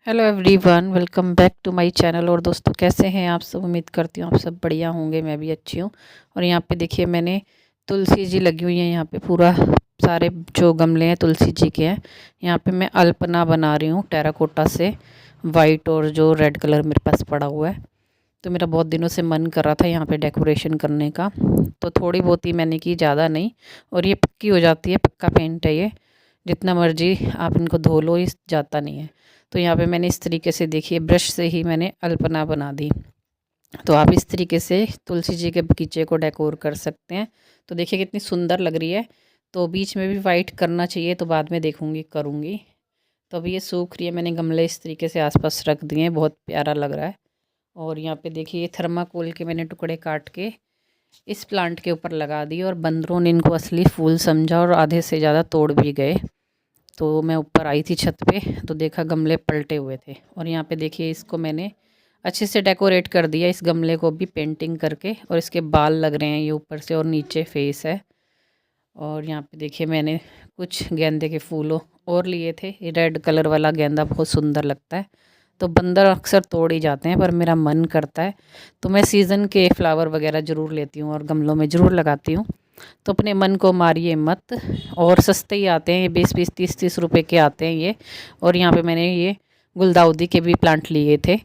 Hello everyone, welcome back to my channel. और दोस्तों, कैसे हैं आप सब? उम्मीद करती हूँ आप सब बढ़िया होंगे। मैं भी अच्छी हूँ। और यहाँ पे देखिए, मैंने तुलसी जी लगी हुई है यहाँ पे। पूरा सारे जो गमले हैं तुलसी जी के हैं। यहाँ पे मैं अल्पना बना रही हूँ टेराकोटा से, वाइट और जो रेड कलर मेरे पास पड़ा हुआ है। तो मेरा बहुत दिनों से मन कर रहा था यहाँ पे डेकोरेशन करने का, तो थोड़ी बहुत ही मैंने की, ज़्यादा नहीं। और ये पक्की हो जाती है, पक्का पेंट है ये। जितना मर्जी आप इनको धो लो, इस जाता नहीं है। तो यहाँ पे मैंने इस तरीके से, देखिए, ब्रश से ही मैंने अल्पना बना दी। तो आप इस तरीके से तुलसी जी के बगीचे को डेकोर कर सकते हैं। तो देखिए कितनी सुंदर लग रही है। तो बीच में भी वाइट करना चाहिए, तो बाद में देखूँगी, करूँगी। तो अभी ये सूख रही है। मैंने गमले इस तरीके से आसपास रख दिए हैं, बहुत प्यारा लग रहा है। और यहाँ पे देखिए, ये थर्माकोल के मैंने टुकड़े काट के इस प्लांट के ऊपर लगा दिए। और बंदरों ने इनको असली फूल समझा और आधे से ज़्यादा तोड़ भी गए। तो मैं ऊपर आई थी छत पे, तो देखा गमले पलटे हुए थे। और यहाँ पे देखिए, इसको मैंने अच्छे से डेकोरेट कर दिया, इस गमले को भी पेंटिंग करके। और इसके बाल लग रहे हैं ये ऊपर से, और नीचे फेस है। और यहाँ पे देखिए, मैंने कुछ गेंदे के फूलों और लिए थे। ये रेड कलर वाला गेंदा बहुत सुंदर लगता है। तो बंदर अक्सर तोड़ ही जाते हैं, पर मेरा मन करता है तो मैं सीज़न के फ्लावर वगैरह ज़रूर लेती हूँ और गमलों में ज़रूर लगाती हूँ। तो अपने मन को मारिए मत। और सस्ते ही आते हैं ये, 20-20, 30-30 रुपए के आते हैं ये। और यहाँ पे मैंने ये गुलदाउदी के भी प्लांट लिए थे,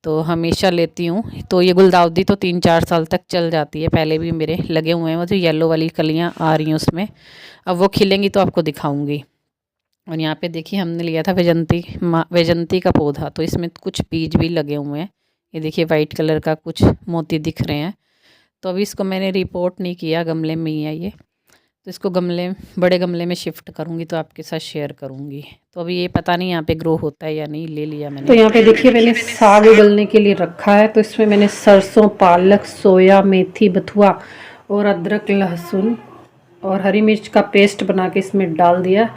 तो हमेशा लेती हूँ। तो ये गुलदाउदी तो 3-4 साल तक चल जाती है। पहले भी मेरे लगे हुए हैं, वो जो येलो वाली कलियाँ आ रही हैं उसमें। अब वो खिलेंगी तो आपको दिखाऊंगी। और यहाँ पे देखिए, हमने लिया था वैजंती का पौधा, तो इसमें कुछ बीज भी लगे हुए हैं। ये देखिए, वाइट कलर का कुछ मोती दिख रहे हैं। तो अभी इसको मैंने रिपोर्ट नहीं किया, गमले में ही है ये। तो इसको बड़े गमले में शिफ्ट करूँगी, तो आपके साथ शेयर करूँगी। तो अभी ये पता नहीं यहाँ पे ग्रो होता है या नहीं, ले लिया मैंने। तो यहाँ पे देखिए, मैंने साग उगलने के लिए रखा है। तो इसमें मैंने सरसों, पालक, सोया, मेथी, बथुआ और अदरक, लहसुन और हरी मिर्च का पेस्ट बना के इसमें डाल दिया।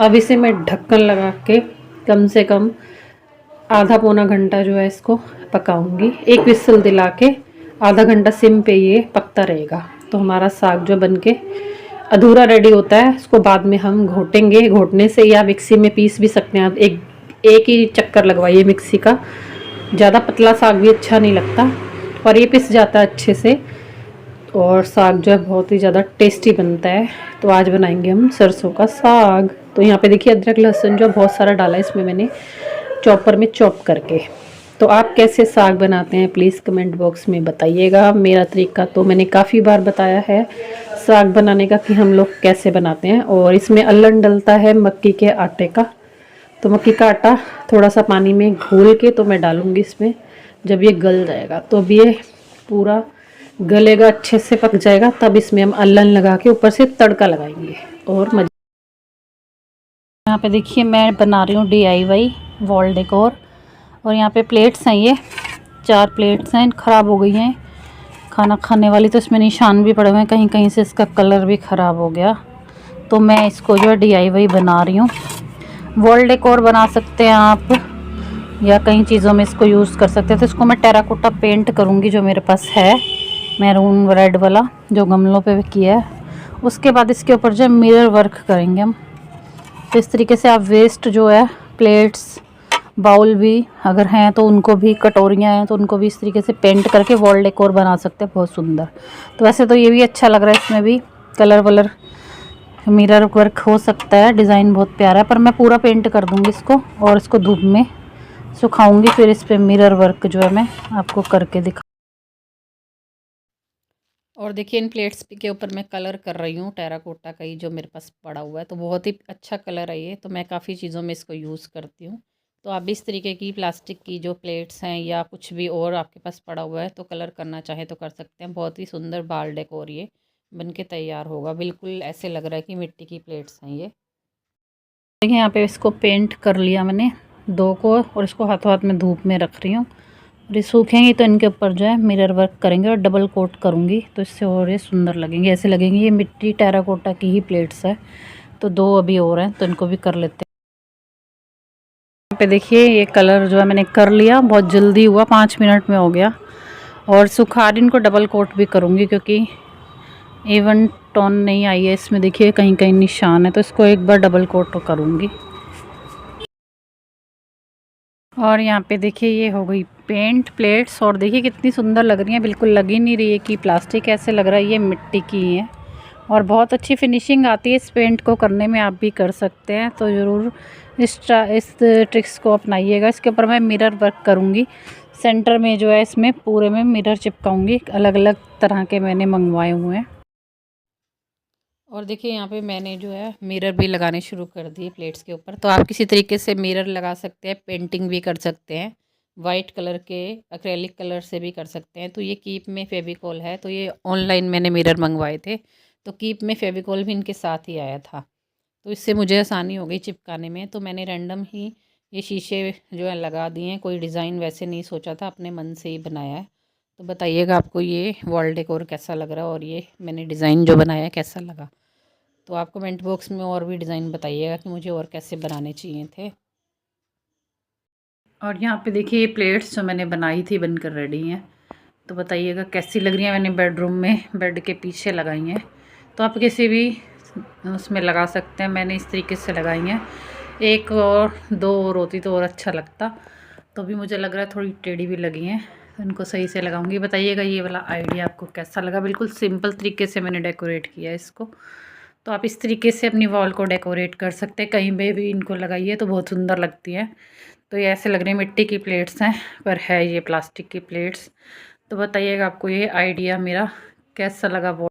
अब इसे मैं ढक्कन लगा के कम से कम आधा पौना घंटा जो है इसको पकाऊंगी। एक विसल दिला के आधा घंटा सिम पे ये पकता रहेगा। तो हमारा साग जो बन के अधूरा रेडी होता है, इसको बाद में हम घोटेंगे। घोटने से या मिक्सी में पीस भी सकते हैं आप। एक ही चक्कर लगवाइए मिक्सी का, ज़्यादा पतला साग भी अच्छा नहीं लगता। और ये पिस जाता है अच्छे से, और साग जो है बहुत ही ज़्यादा टेस्टी बनता है। तो आज बनाएंगे हम सरसों का साग। तो यहाँ पे देखिए, अदरक लहसुन जो बहुत सारा डाला है इसमें मैंने चॉपर में चॉप करके। तो आप कैसे साग बनाते हैं प्लीज़ कमेंट बॉक्स में बताइएगा। मेरा तरीका तो मैंने काफ़ी बार बताया है साग बनाने का, कि हम लोग कैसे बनाते हैं। और इसमें अल्लन डलता है मक्की के आटे का। तो मक्की का आटा थोड़ा सा पानी में घोल के तो मैं डालूँगी इसमें। जब ये गल जाएगा, तो अब ये पूरा गलेगा, अच्छे से पक जाएगा, तब इसमें हम अल्लन लगा के ऊपर से तड़का लगाएंगे। और मज़े। यहाँ पे देखिए, मैं बना रही हूँ DIY वॉल डेकोर। और यहाँ पे प्लेट्स हैं, ये 4 प्लेट्स हैं, ख़राब हो गई हैं खाना खाने वाली। तो इसमें निशान भी पड़े हुए हैं, कहीं कहीं से इसका कलर भी ख़राब हो गया। तो मैं इसको जो है DIY बना रही हूँ। वॉल डेकोर बना सकते हैं आप, या कई चीज़ों में इसको यूज़ कर सकते हैं। तो इसको मैं टेराकोटा पेंट करूँगी, जो मेरे पास है मैरून रेड वाला, जो गमलों पे किया है। उसके बाद इसके ऊपर जो मिरर वर्क करेंगे हम। तो इस तरीके से आप वेस्ट जो है, प्लेट्स, बाउल भी अगर हैं तो उनको भी, कटोरियाँ हैं तो उनको भी इस तरीके से पेंट करके वॉल डेकोर बना सकते हैं, बहुत सुंदर। तो वैसे तो ये भी अच्छा लग रहा है, इसमें भी कलर वलर मिरर वर्क हो सकता है, डिज़ाइन बहुत प्यारा है। पर मैं पूरा पेंट कर दूँगी इसको, और इसको धूप में सुखाऊंगी। फिर इस पर मिरर वर्क जो है मैं आपको करके दिखा। और देखिए, इन प्लेट्स के ऊपर मैं कलर कर रही हूँ टेराकोटा का ही, जो मेरे पास पड़ा हुआ है। तो बहुत ही अच्छा कलर है ये, तो मैं काफ़ी चीज़ों में इसको यूज़ करती हूँ। तो आप भी इस तरीके की प्लास्टिक की जो प्लेट्स हैं, या कुछ भी और आपके पास पड़ा हुआ है, तो कलर करना चाहे तो कर सकते हैं। बहुत ही सुंदर बाल डेकोर ये बन के तैयार होगा। बिल्कुल ऐसे लग रहा है कि मिट्टी की प्लेट्स हैं ये। देखिए, यहाँ पे इसको पेंट कर लिया मैंने 2 को, और इसको हाथों हाथ में धूप में रख रही हूँ। और ये सूखेंगी तो इनके ऊपर जो है मिरर वर्क करेंगे, और डबल कोट करूँगी, तो इससे और ये सुंदर लगेंगे। ऐसे लगेंगे ये मिट्टी टेराकोटा की ही प्लेट्स है। तो 2 अभी और हैं, तो इनको भी कर लेते हैं। यहाँ पे देखिए, ये कलर जो है मैंने कर लिया, बहुत जल्दी हुआ, 5 मिनट में हो गया। और सुखार इनको डबल कोट भी करूँगी, क्योंकि इवन टोन नहीं आई है इसमें। देखिए कहीं कहीं निशान है, तो इसको एक बार डबल कोट करूँगी। और यहाँ पे देखिए ये हो गई पेंट प्लेट्स, और देखिए कितनी सुंदर लग रही है, बिल्कुल लग ही नहीं रही है कि प्लास्टिक, ऐसे लग रहा है ये मिट्टी की है। और बहुत अच्छी फिनिशिंग आती है इस पेंट को करने में, आप भी कर सकते हैं तो ज़रूर इस ट्रिक्स को अपनाइएगा। इसके ऊपर मैं मिरर वर्क करूँगी, सेंटर में जो है इसमें पूरे में मिरर चिपकाऊँगी, अलग अलग तरह के मैंने मंगवाए हुए हैं। और देखिए यहाँ पे मैंने जो है मिरर भी लगाने शुरू कर दिए प्लेट्स के ऊपर। तो आप किसी तरीके से मिरर लगा सकते हैं, पेंटिंग भी कर सकते हैं, वाइट कलर के एक्रेलिक कलर से भी कर सकते हैं। तो ये कीप में फेविकोल है, तो ये ऑनलाइन मैंने मिरर मंगवाए थे, तो कीप में फेविकोल भी इनके साथ ही आया था, तो इससे मुझे आसानी हो गई चिपकाने में। तो मैंने रैंडम ही ये शीशे जो है लगा दिए हैं, कोई डिज़ाइन वैसे नहीं सोचा था, अपने मन से ही बनाया है। तो बताइएगा आपको ये वॉल डेकोर कैसा लग रहा है, और ये मैंने डिज़ाइन जो बनाया है कैसा लगा। तो आप कमेंट बॉक्स में और भी डिज़ाइन बताइएगा कि मुझे और कैसे बनाने चाहिए थे। और यहाँ पे देखिए ये प्लेट्स जो मैंने बनाई थी बनकर रेडी हैं, तो बताइएगा कैसी लग रही है। मैंने बेडरूम में बेड के पीछे लगाई हैं, तो आप किसी भी उसमें लगा सकते हैं। मैंने इस तरीके से लगाई हैं, एक और दो और होती तो और अच्छा लगता, तो भी मुझे लग रहा है थोड़ी टेढ़ी भी लगी हैं, तो इनको सही से लगाऊंगी। बताइएगा ये वाला आइडिया आपको कैसा लगा। बिल्कुल सिंपल तरीके से मैंने डेकोरेट किया है इसको, तो आप इस तरीके से अपनी वॉल को डेकोरेट कर सकते हैं, कहीं पे भी इनको लगाइए तो बहुत सुंदर लगती है। तो ये ऐसे लग रही है मिट्टी की प्लेट्स हैं, पर है ये प्लास्टिक की प्लेट्स। तो बताइएगा आपको ये आइडिया मेरा कैसा लगा वॉल